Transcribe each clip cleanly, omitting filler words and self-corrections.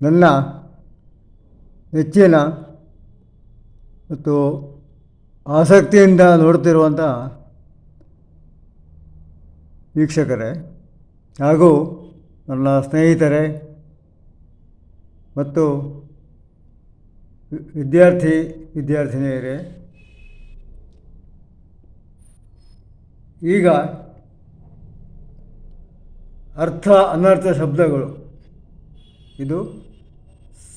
ನನ್ನ ನೆಚ್ಚಿನ ಮತ್ತು ಆಸಕ್ತಿಯಿಂದ ನೋಡ್ತಿರುವಂಥ ವೀಕ್ಷಕರೇ ಹಾಗೂ ನನ್ನ ಸ್ನೇಹಿತರೇ ಮತ್ತು ವಿದ್ಯಾರ್ಥಿನಿಯರೇ, ಈಗ ಅರ್ಥ ಅನರ್ಥ ಶಬ್ದಗಳು ಇದು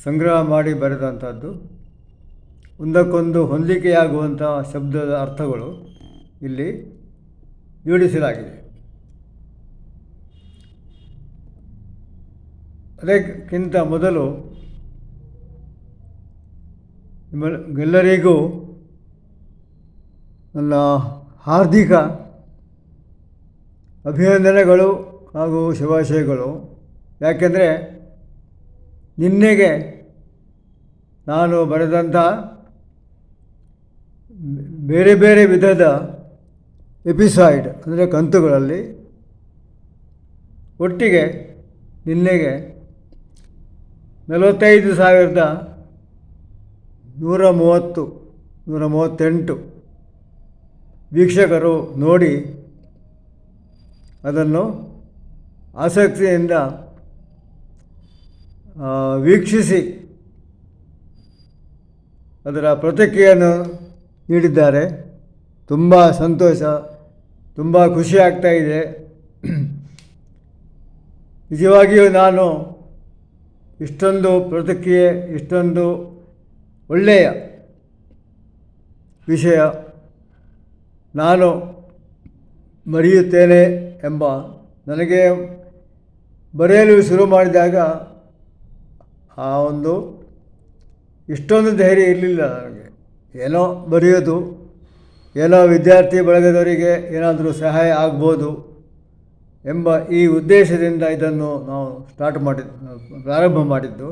ಸಂಗ್ರಹ ಮಾಡಿ ಬರೆದಂಥದ್ದು. ಒಂದಕ್ಕೊಂದು ಹೊಂದಿಕೆಯಾಗುವಂಥ ಶಬ್ದದ ಅರ್ಥಗಳು ಇಲ್ಲಿ ಜೋಡಿಸಲಾಗಿದೆ. ಅದಕ್ಕಿಂತ ಮೊದಲು ನಿಮ್ಮೆಲ್ಲರಿಗೂ ನನ್ನ ಹಾರ್ದಿಕ ಅಭಿನಂದನೆಗಳು ಹಾಗೂ ಶುಭಾಶಯಗಳು. ಯಾಕೆಂದರೆ ನಿನ್ನೆಗೆ ನಾನು ಬರೆದಂಥ ಬೇರೆ ಬೇರೆ ವಿಧದ ಎಪಿಸೋಡ್ ಅಂದರೆ ಕಂತುಗಳಲ್ಲಿ ಒಟ್ಟಿಗೆ ನಿನ್ನೆಗೆ 45,138 ವೀಕ್ಷಕರು ನೋಡಿ ಅದನ್ನು ಆಸಕ್ತಿಯಿಂದ ವೀಕ್ಷಿಸಿ ಅದರ ಪ್ರತಿಕ್ರಿಯೆಯನ್ನು ನೀಡಿದ್ದಾರೆ. ತುಂಬ ಸಂತೋಷ, ತುಂಬ ಖುಷಿ ಆಗ್ತಾಯಿದೆ. ನಿಜವಾಗಿಯೂ ನಾನು ಇಷ್ಟೊಂದು ಪ್ರತಿಕ್ರಿಯೆ, ಇಷ್ಟೊಂದು ಒಳ್ಳೆಯ ವಿಷಯ ನಾನು ಬರೆಯುತ್ತೇನೆ ಎಂಬ ನನಗೆ ಬರೆಯಲು ಶುರು ಮಾಡಿದಾಗ ಇಷ್ಟೊಂದು ಧೈರ್ಯ ಇರಲಿಲ್ಲ ನನಗೆ. ಏನೋ ಬರೆಯೋದು, ಏನೋ ವಿದ್ಯಾರ್ಥಿ ಬಳಗದವರಿಗೆ ಏನಾದರೂ ಸಹಾಯ ಆಗ್ಬೋದು ಎಂಬ ಈ ಉದ್ದೇಶದಿಂದ ಇದನ್ನು ನಾವು ಪ್ರಾರಂಭ ಮಾಡಿದ್ದು.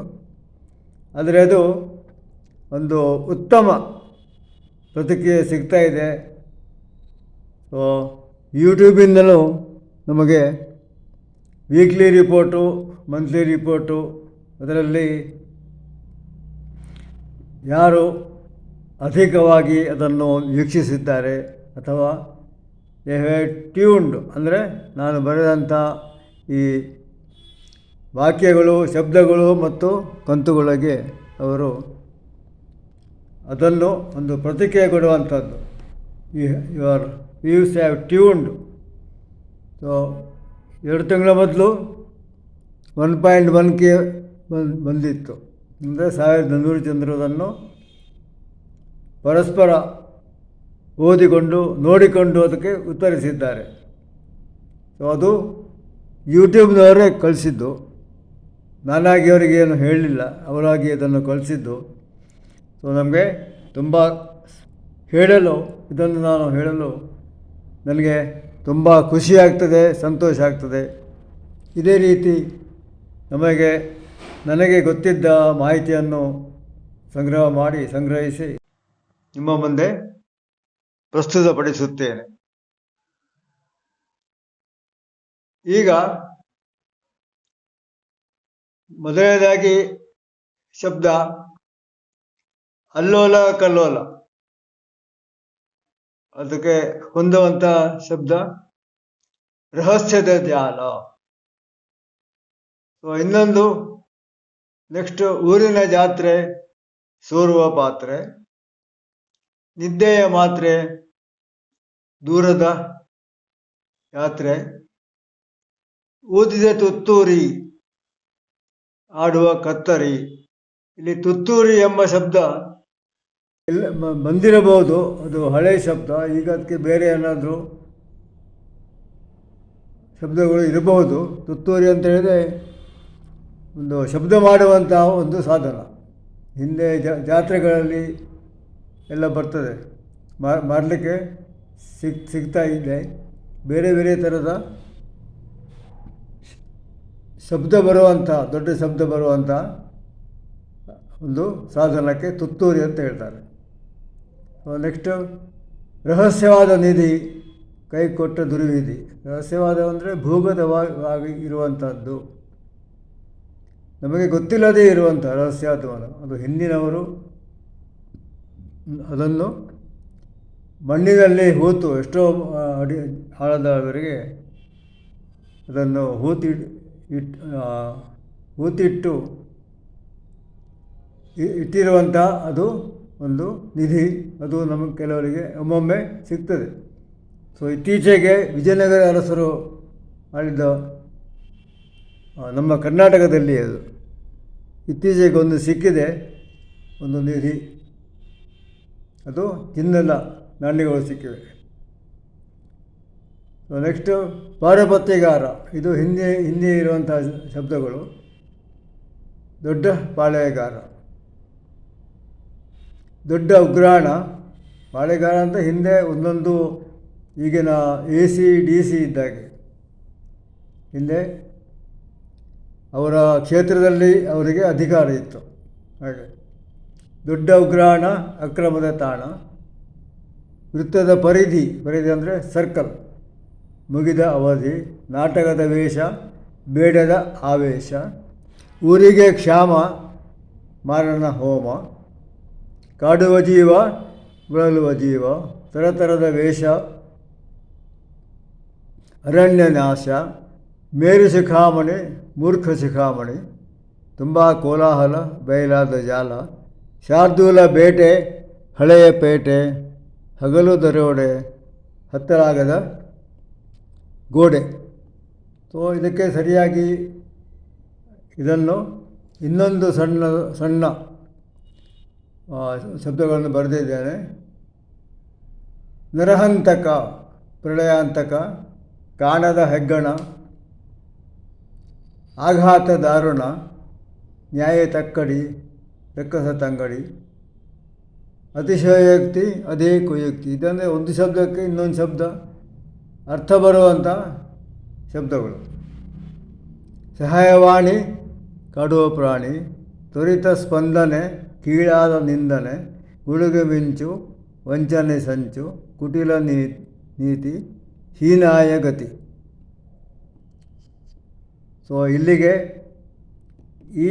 ಆದರೆ ಅದು ಒಂದು ಉತ್ತಮ ಪ್ರತಿಕ್ರಿಯೆ ಸಿಗ್ತಾಯಿದೆ. ಸೊ ಯೂಟ್ಯೂಬಿಂದಲೂ ನಮಗೆ ವೀಕ್ಲಿ ರಿಪೋರ್ಟು, ಮಂತ್ಲಿ ರಿಪೋರ್ಟು, ಅದರಲ್ಲಿ ಯಾರು ಅಧಿಕವಾಗಿ ಅದನ್ನು ವೀಕ್ಷಿಸಿದ್ದಾರೆ ಅಥವಾ ದೇ ಹ್ಯಾವ್ ಟ್ಯೂನ್ಡ್ ಅಂದರೆ ನಾನು ಬರೆದಂಥ ಈ ವಾಕ್ಯಗಳು, ಶಬ್ದಗಳು ಮತ್ತು ಕಂತುಗಳಿಗೆ ಅವರು ಅದನ್ನು ಒಂದು ಪ್ರತಿಕ್ರಿಯೆ ಕೊಡುವಂಥದ್ದು. Your views have tuned. So 2 ತಿಂಗಳ ಮೊದಲು 1.1K ಬಂದಿತ್ತು. ಅಂದರೆ 1,100 ಜನರದನ್ನು ಪರಸ್ಪರ ಓದಿಕೊಂಡು ನೋಡಿಕೊಂಡು ಅದಕ್ಕೆ ಉತ್ತರಿಸಿದ್ದಾರೆ. ಸೊ ಅದು ಯೂಟ್ಯೂಬ್ನವರೇ ಕಳಿಸಿದ್ದು, ನಾನಾಗಿ ಅವರಿಗೇನು ಹೇಳಲಿಲ್ಲ, ಅವರಾಗಿ ಅದನ್ನು ಕಳಿಸಿದ್ದು. ಸೊ ನಮಗೆ ತುಂಬ ನಾನು ಹೇಳಲು ನನಗೆ ತುಂಬ ಖುಷಿ ಆಗ್ತದೆ, ಸಂತೋಷ ಆಗ್ತದೆ. ಇದೇ ರೀತಿ ನನಗೆ ಗೊತ್ತಿದ್ದ ಮಾಹಿತಿಯನ್ನು ಸಂಗ್ರಹಿಸಿ ನಿಮ್ಮ ಮುಂದೆ ಪ್ರಸ್ತುತಪಡಿಸುತ್ತೇನೆ. ಈಗ ಮೊದಲನೇದಾಗಿ ಶಬ್ದ ಅಲ್ಲೋಲ ಕಲ್ಲೋಲ, ಅದಕ್ಕೆ ಹೊಂದುವಂಥ ಶಬ್ದ ರಹಸ್ಯದ ಜಾಲ. ಇನ್ನೊಂದು ನೆಕ್ಸ್ಟ್ ಊರಿನ ಜಾತ್ರೆ, ಸೋರುವ ಪಾತ್ರೆ, ನಿದ್ದೆಯ ಮಾತ್ರೆ, ದೂರದ ಯಾತ್ರೆ, ಊದಿದ ತುತ್ತೂರಿ, ಆಡುವ ಕತ್ತರಿ. ಇಲ್ಲಿ ತುತ್ತೂರಿ ಎಂಬ ಶಬ್ದ ಎಲ್ಲ ಬಂದಿರಬಹುದು, ಅದು ಹಳೆಯ ಶಬ್ದ. ಈಗ ಅದಕ್ಕೆ ಬೇರೆ ಏನಾದರೂ ಶಬ್ದಗಳು ಇರಬಹುದು. ತುತ್ತೂರಿ ಅಂತ ಹೇಳಿದರೆ ಒಂದು ಶಬ್ದ ಮಾಡುವಂಥ ಒಂದು ಸಾಧನ. ಹಿಂದೆ ಜಾತ್ರೆಗಳಲ್ಲಿ ಎಲ್ಲ ಬರ್ತದೆ, ಮಾಡಲಿಕ್ಕೆ ಸಿಗ್ತಾ ಇದೆ. ಬೇರೆ ಬೇರೆ ಥರದ ಶಬ್ದ ಬರುವಂಥ, ದೊಡ್ಡ ಶಬ್ದ ಬರುವಂಥ ಒಂದು ಸಾಧನಕ್ಕೆ ತುತ್ತೂರಿ ಅಂತ ಹೇಳ್ತಾರೆ. ನೆಕ್ಸ್ಟು ರಹಸ್ಯವಾದ ನಿಧಿ, ಕೈ ಕೊಟ್ಟ ದುರ್ವಿಧಿ. ರಹಸ್ಯವಾದ ಅಂದರೆ ಭೂಗತವಾಗಿ ಇರುವಂಥದ್ದು. ನಮಗೆ ಗೊತ್ತಿಲ್ಲದೇ ಇರುವಂಥ ರಹಸ್ಯಾತ್ಮಕ ಅದು ಹಿಂದಿನವರು ಅದನ್ನು ಮಣ್ಣಿನಲ್ಲಿ ಹೂತು ಎಷ್ಟೋ ಅಡಿ ಆಳದವರೆಗೆ ಅದನ್ನು ಹೂತಿಟ್ಟು ಇಟ್ಟಿರುವಂಥ ಅದು ಒಂದು ನಿಧಿ. ಅದು ನಮಗೆ ಕೆಲವರಿಗೆ ಒಮ್ಮೊಮ್ಮೆ ಸಿಗ್ತದೆ. ಸೊ ಇತ್ತೀಚೆಗೆ ವಿಜಯನಗರ ಅರಸರು ಆಳಿದ ನಮ್ಮ ಕರ್ನಾಟಕದಲ್ಲಿ ಅದು ಇತ್ತೀಚೆಗೆ ಒಂದು ಸಿಕ್ಕಿದೆ, ಒಂದು ನಿಧಿ. ಅದು ಚಿನ್ನದ ನಾಣ್ಯಗಳು ಸಿಕ್ಕಿವೆ. So next ಪಾರುಪತ್ಯಗಾರ. ಇದು ಹಿಂದೆ ಇರುವಂಥ ಶಬ್ದಗಳು. ದೊಡ್ಡ ಪಾಳೆಯಗಾರ, ದೊಡ್ಡ ಉಗ್ರಾಣ. ಪಾಳೆಗಾರ ಅಂತ ಹಿಂದೆ ಒಂದೊಂದು ಈಗಿನ AC DC ಇದ್ದಾಗೆ ಹಿಂದೆ ಅವರ ಕ್ಷೇತ್ರದಲ್ಲಿ ಅವರಿಗೆ ಅಧಿಕಾರ ಇತ್ತು. ಹಾಗೆ ದೊಡ್ಡ ಉಗ್ರಾಣ, ಅಕ್ರಮದ ತಾಣ. ವೃತ್ತದ ಪರಿಧಿ ಅಂದರೆ ಸರ್ಕಲ್, ಮುಗಿದ ಅವಧಿ. ನಾಟಕದ ವೇಷ, ಬೇಡದ ಆವೇಶ. ಊರಿಗೆ ಕ್ಷಾಮ, ಮಾರಣ ಹೋಮ. ಕಾಡುವ ಜೀವ, ಬಳಲುವ ಜೀವ. ತರತರದ ವೇಷ, ಅರಣ್ಯ ನಾಶ. ಮೇರು ಶಿಖಾಮಣಿ, ಮೂರ್ಖ ಶಿಖಾಮಣಿ. ತುಂಬ ಕೋಲಾಹಲ, ಬಯಲಾದ ಜಾಲ. ಶಾರ್ದೂಲ ಬೇಟೆ, ಹಳೆಯ ಪೇಟೆ. ಹಗಲು ದರೋಡೆ, ಹತ್ತಲಾಗದ ಗೋಡೆ. ಸೊ ಇದಕ್ಕೆ ಸರಿಯಾಗಿ ಇದನ್ನು ಇನ್ನೊಂದು ಸಣ್ಣ ಶಬ್ದಗಳನ್ನು ಬರೆದಿದ್ದೇನೆ. ನರಹಂತಕ, ಪ್ರಳಯಾಂತಕ. ಕಾಣದ ಹೆಗ್ಗಣ, ಆಘಾತ ದಾರುಣ. ನ್ಯಾಯ ತಕ್ಕಡಿ, ರಕ್ಕಸ ತಂಗಡಿ. ಅತಿಶಯೋಕ್ತಿ, ಅದೇ ಕುಯುಕ್ತಿ. ಇದಂದರೆ ಒಂದು ಶಬ್ದಕ್ಕೆ ಇನ್ನೊಂದು ಶಬ್ದ ಅರ್ಥ ಬರುವಂಥ ಶಬ್ದಗಳು. ಸಹಾಯವಾಣಿ, ಕಾಡುವ ಪ್ರಾಣಿ. ತ್ವರಿತ ಸ್ಪಂದನೆ, ಕೀಳಾದ ನಿಂದನೆ. ಗುಡುಗು ಮಿಂಚು, ವಂಚನೆ ಸಂಚು. ಕುಟಿಲ ನೀತಿ, ಹೀನಾಯ ಗತಿ. ಸೊ ಇಲ್ಲಿಗೆ ಈ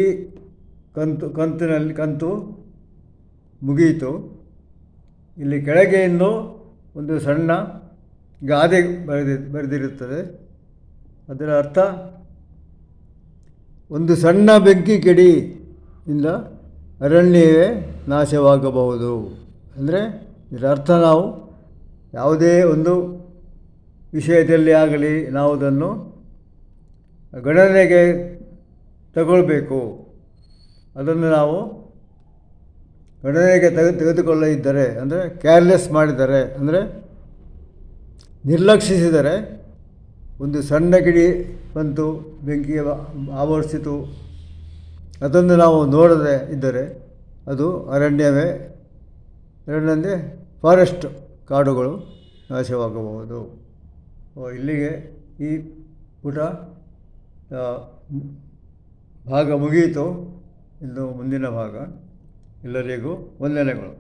ಕಂತು ಮುಗಿಯಿತು. ಇಲ್ಲಿ ಕೆಳಗೆ ಇನ್ನೂ ಒಂದು ಸಣ್ಣ ಗಾದೆ ಬರೆದಿರುತ್ತದೆ. ಅದರ ಅರ್ಥ, ಒಂದು ಸಣ್ಣ ಬೆಂಕಿ ಕೆಡಿಯಿಂದ ಅರಣ್ಯವೇ ನಾಶವಾಗಬಹುದು. ಅಂದರೆ ಇದರ ಅರ್ಥ, ನಾವು ಯಾವುದೇ ಒಂದು ವಿಷಯದಲ್ಲಿ ಆಗಲಿ ನಾವು ಅದನ್ನು ಗಣನೆಗೆ ತಗೊಳ್ಬೇಕು. ಅದನ್ನು ನಾವು ಗಣನೆಗೆ ತೆಗೆದುಕೊಳ್ಳದಿದ್ದರೆ, ಅಂದರೆ ಕೇರ್ಲೆಸ್ ಮಾಡಿದರೆ, ಅಂದರೆ ನಿರ್ಲಕ್ಷಿಸಿದರೆ, ಒಂದು ಸಣ್ಣ ಕಿಡಿ ಬಂತು, ಬೆಂಕಿ ಆವರಿಸಿತು, ಅದನ್ನು ನಾವು ನೋಡದೆ ಇದ್ದರೆ ಅದು ಅರಣ್ಯವೇ, ಅರಣ್ಯ ಫಾರೆಸ್ಟ್, ಕಾಡುಗಳು ನಾಶವಾಗಬಹುದು. ಇಲ್ಲಿಗೆ ಈ ಪುಟ ಭಾಗ ಮುಗಿಯಿತು. ಇನ್ನು ಮುಂದಿನ ಭಾಗ. ಎಲ್ಲರಿಗೂ ವಂದನೆಗಳು.